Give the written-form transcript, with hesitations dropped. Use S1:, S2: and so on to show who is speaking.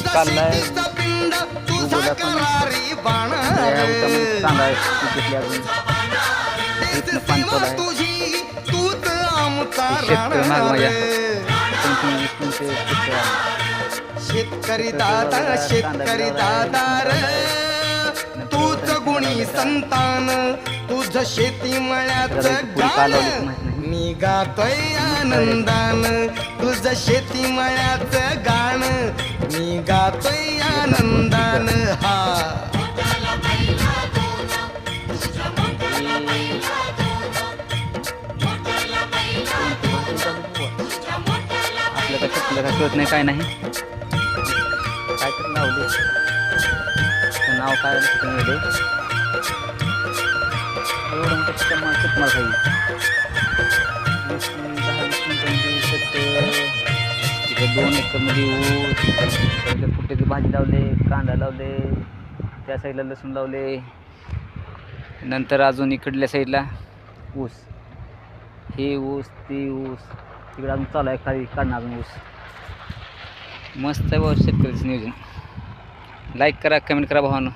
S1: काढलाय उगवला पण कांदा पिकले अजून इथनं पाणी चालू आहे. शेतकरी माग माझ्या
S2: शेतकरी दादा शेतकरी दादार तूच गुणी संतान तुझ शेती मळ्याचं गाणं मी गातोय आनंदान तुझ शेती मळ्याचं गाणं मी गातोय आनंदान हा
S1: आपल्याला शेतकऱ्याला कळत नाही काय नाही काय तर लावले नाव काय मध्ये एवढं मोठं शेत मला पाहिजे 10-20 मिनिटांची शेत इकडे 2 एकरमध्ये ऊस कुठे भाजी लावले कांदा लावले त्या साईडला लसूण लावले नंतर अजून इकडल्या साईडला ऊस हे ऊस ते ऊस तिकडे अजून चालू आहे खाली काढणं अजून ऊस मस्त आहे बाबा शेतकऱ्याचं नियोजन लाईक करा कमेंट करा भावांनो